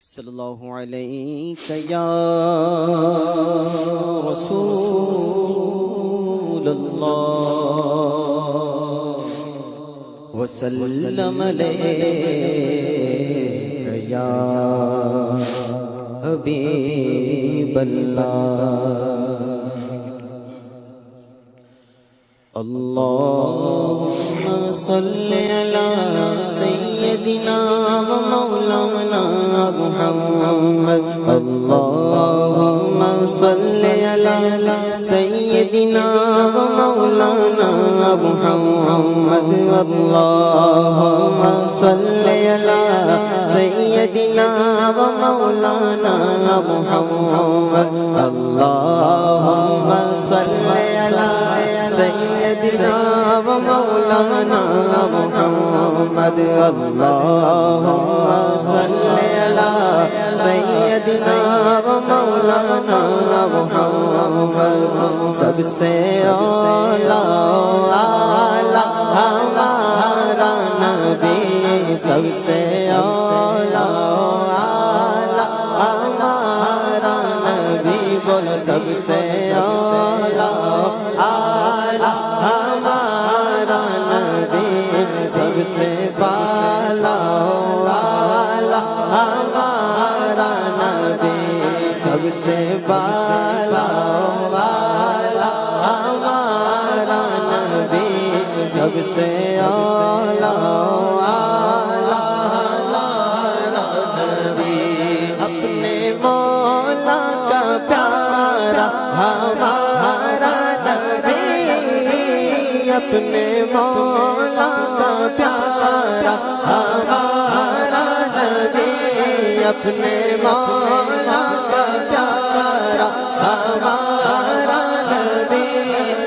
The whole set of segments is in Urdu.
صلی اللہ علیہ یا رسول اللہ وسلم علیہ یا حبیب اللہ اللہم صلی علی سیدنا و مولانا محمد اللہم صلی علی سیدنا و مولانا محمد اللہم صلی علی سیدنا و مولانا محمد اللہم صلی علی سیدنا و مولانا محمد اللہم صلی علی سیدنا و مولانا محمد سب سے اولا ہمارا نبی سب سے اولا ہمارا نبی بول سب سے اولا ہمارا نبی سب سے بالا ہمارا نبی سب سے بالا ہمارا نبی سب سے اولا ہمارا نبی اپنے مولا کا پیارا ہمارا اپنے مولا کا پیارا ہمارا نبی اپنے مولا کا پیارا ہمارا نبی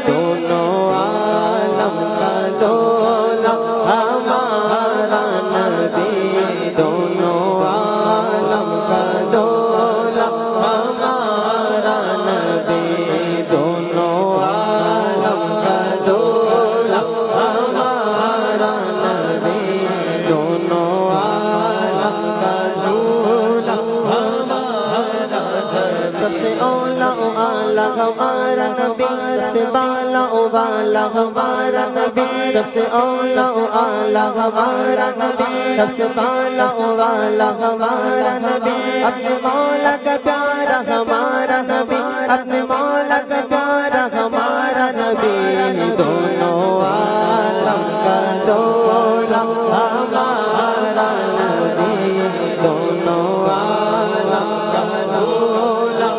دونوں عالم کا دولا ہمارا نبی دونوں عالم کا دولا ہمارا نبی دونوں عالم کا ہمارا نبی سب سے بالا او بالا ہمارا نبی سب سے اولا او اعلیٰ ہمارا نبی سب سے بالا او بالا ہمارا نبی اپنے مولا کا پیارا ہمارا نبی اپنے مولا کا پیارا ہمارا نبی دونوں عالم کا دولا ہمارا نبی دونوں عالم کا دولا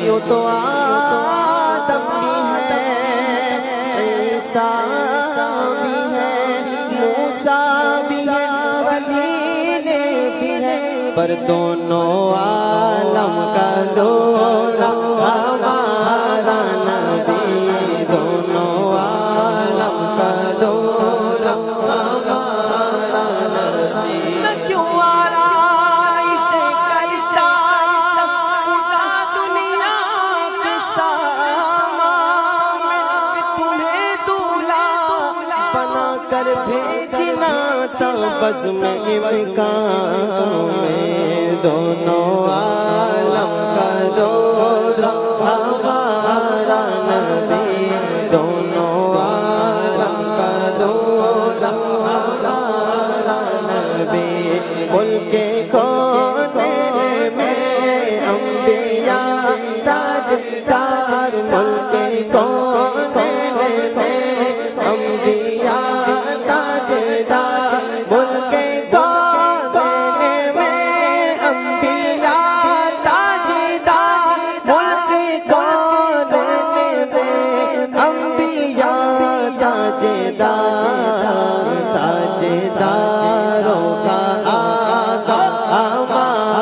یوں تو آدم بھی ہے عیسیٰ بھی ہے موسیٰ بھی ہے ولی بھی ہے پر دونوں عالم کا دولا ہمارا نبی دونوں عالم کا دولا ہمارا نبی کیوں بھیجنا تھا بس میں امکان میں دونوں عالم کا دولا ہمارا نبی دونوں عالم کا دولا ہمارا نبی ملک کونے میں انبیاء تاجدار ملک کونے میں انبیاء تاجداروں کا آقا ہمارا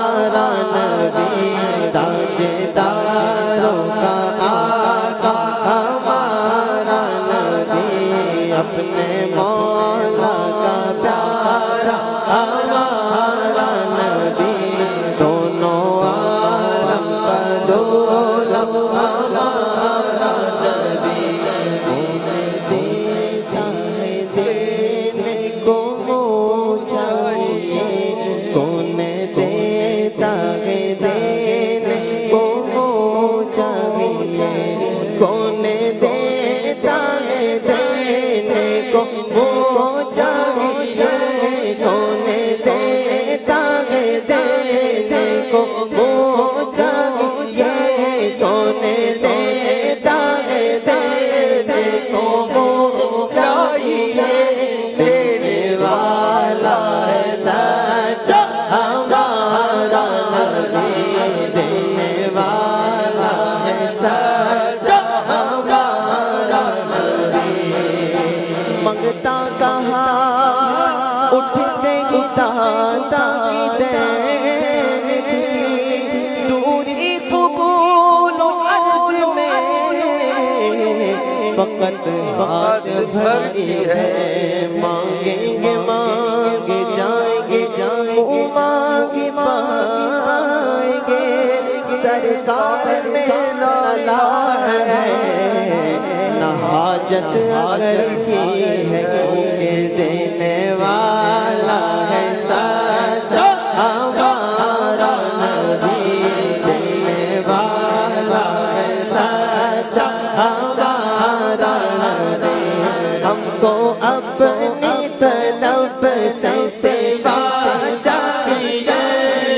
خدا کی دین تھی دوری قبول و عرض میں فقط ہاتھ بھرتی ہے مانگیں گے مانگے جائیں گے مانگ پائیں گے سرکار میں لا ہے نہ حاجت اگر کی ہے کیونکہ دینے والا ہے سچا ہمارا نبی دینے والا ہے سچا ہمارا نبی ہم کو اپنی طلب سے سوا چاہیے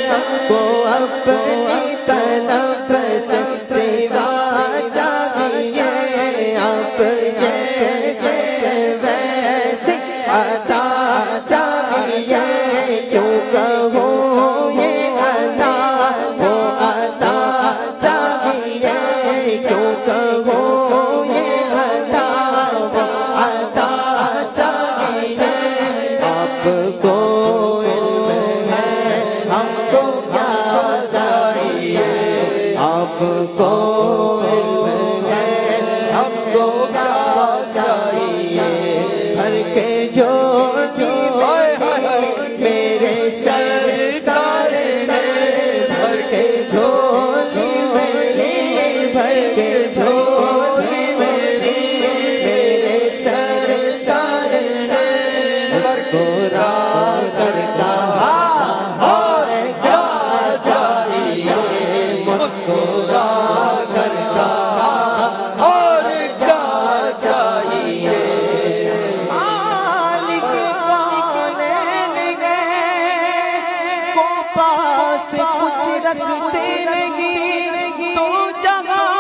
ہم کو اپنی طلب سے سوا چاہیے آپ جیسے ویسے عطا چاہیے کیوں کہو یہ عطا وہ عطا چاہیے کیوں کہو یہ عطا وہ عطا چاہیے آپ کو علم ہے ہم کو کیا چاہیے آپ کو علم ہے ہم کو کیا چاہیے ہر کے جو میرے سرکار نے بھر کے جھولی میری بھر کے جھولی میری میرے سرکار نے مسکرا کر کہا اور کیا چاہیے مسکرا کر کہا اور کیا چاہیے مالک کونین کو پاس کچھ رکھتے نہیں تو جہاں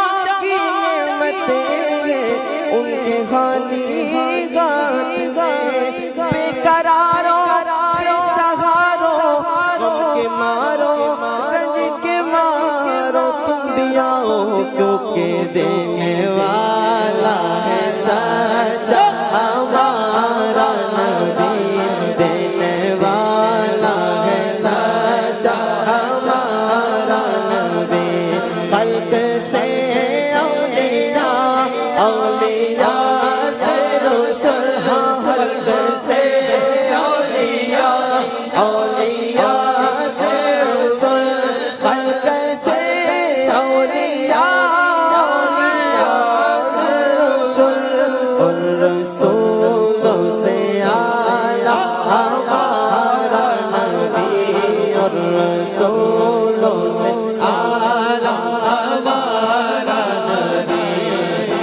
کی نعمتیں ان کے خالی گات گئے بے قراروں سہاروں غم کے مارو رنج کے مارو تم بھی آؤ کیونکہ دینے والا ہے سچا ہمارا نبی دینے والا ہے سچا ہمارا نبی خلق سے اولیاء اولیاء سے رسول خلق سے اولیاء اولیاء سے رسول خلق سے اولیاء اولیاء سے رسول رسولوں سے اعلیٰ ہمارا نبی اور رسولوں سے اعلیٰ ہمارا نبی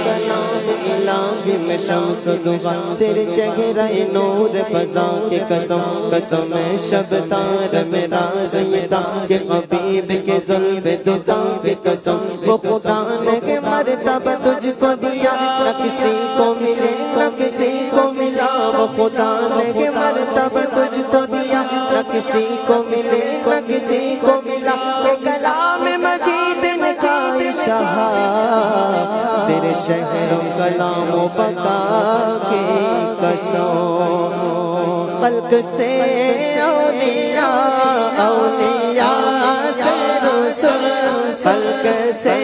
کلام الہی میں شمس و ضحیٰ تیرے چہرہ نور فضا کے قسم قسم شب تار میں راز یدا کہ حبیب کے زلف دزا کی قسم وہ خدا نے کہ مرتبہ تجھ کو دیا نہ کسی کو ملے نہ کسی کو ملا وہ خدا نے کہ مرتبہ تجھ کو دیا نہ کسی کو ملے نہ کسی کو ملا کہ کلام مجید نے کہا شاہ تیرے شہر و کلام و بقا کی قسم خلق سے اولیاء اولیاء سے رسول خلق سے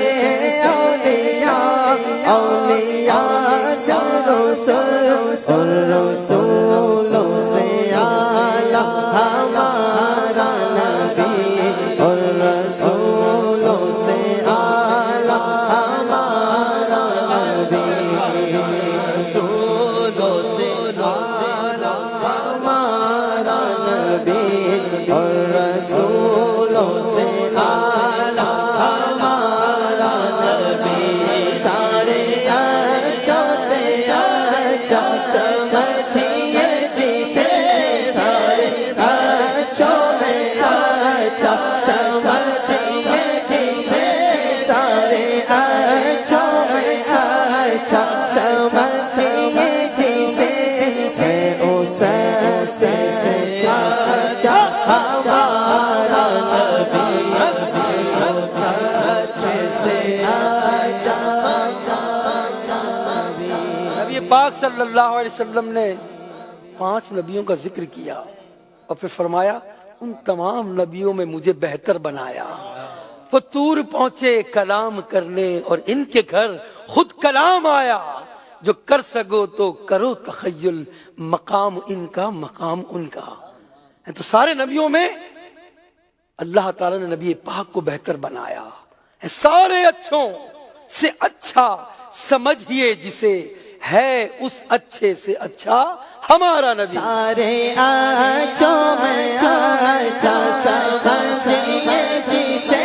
اولیاء اولیاء سے رسول اور رسولوں سے اعلیٰ ہمارا نبی اور رسولوں سے اعلیٰ ہمارا نبی رسولوں سے اعلیٰ ہمارا نبی اور رسولوں سے اعلیٰ ہمارا نبی سارے اچھوں سے اچھا سمجھیے جسے سارے اچھوں میں اچھا سمجھیے جسے سارے اچھوں میں اچھا سمجھیے جسے ہے اس سے اچھا ہمارا نبی نبی پاک صلی اللہ علیہ وسلم نے 5 نبیوں کا ذکر کیا اور پھر فرمایا ان تمام نبیوں میں مجھے بہتر بنایا. وہ طور پہنچے کلام کرنے اور ان کے گھر خود کلام آیا. جو کر سکو تو کرو تخیل، مقام ان کا مقام ان کا. تو سارے نبیوں میں اللہ تعالیٰ نے نبی پاک کو بہتر بنایا. سارے اچھوں سے اچھا سمجھیے جسے، ہے اس اچھے سے اچھا ہمارا نبی. سارے اچھوں میں اچھا سمجھیے جسے،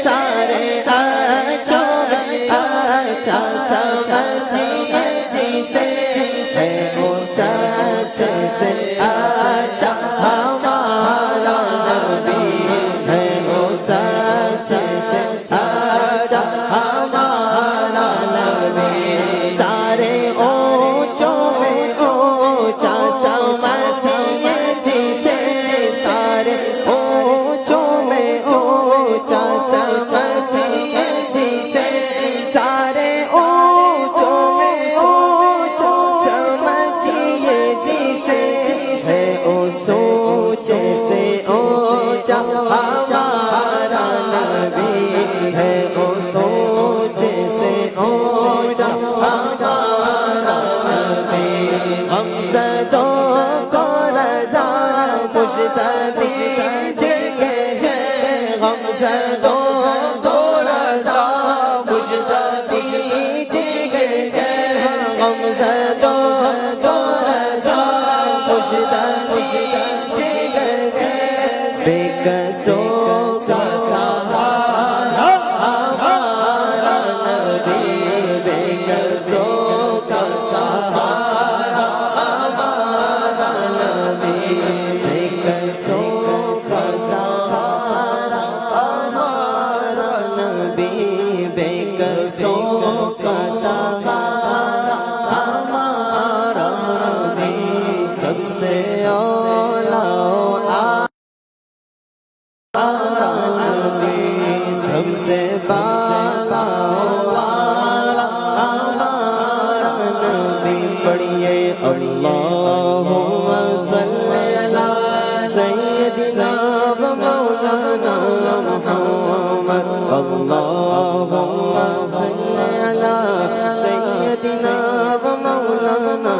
سارے اچھوں میں اچھا سمجھیے جسے، ہے اس اچھے سے اچھا ہمارا نبی، ہے اس اچھے سے اچھا ہمارا نبی. سارے اونچوں میں اونچا سمجھیے جسے، سارے اونچوں میں اونچا سمجھیے جسے، سارے اونچوں میں اونچا سمجھیے جسے، ہے اس اونچے سے اونچا ہمارا نبی، ہے اس اونچے سے اونچا ہمارا نبی. ہم صدوں کو رضا پوچھتا دیجیے، ہم صدوں کو رضا پوچھتا دیجیے، ہم صدوں کو رضا پوچھتا دیجیے. بے قصوں کا سہارا ہمارا نبی، بے قصوں کا سہارا ہمارا نبی، بے قصوں کا سہارا ہمارا نبی، بے قصوں کا سہارا ہمارا نبی. سب سے اولا سب سے بالا والا ہمارا نبی. پڑھیے اللہم صلی علی سیدنا و مولانا محمد، اللہم صلی علی سیدنا و مولانا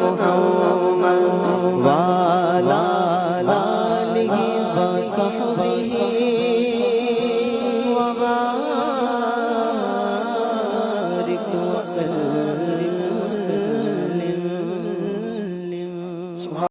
محمد وعلی آلہ و صحبہ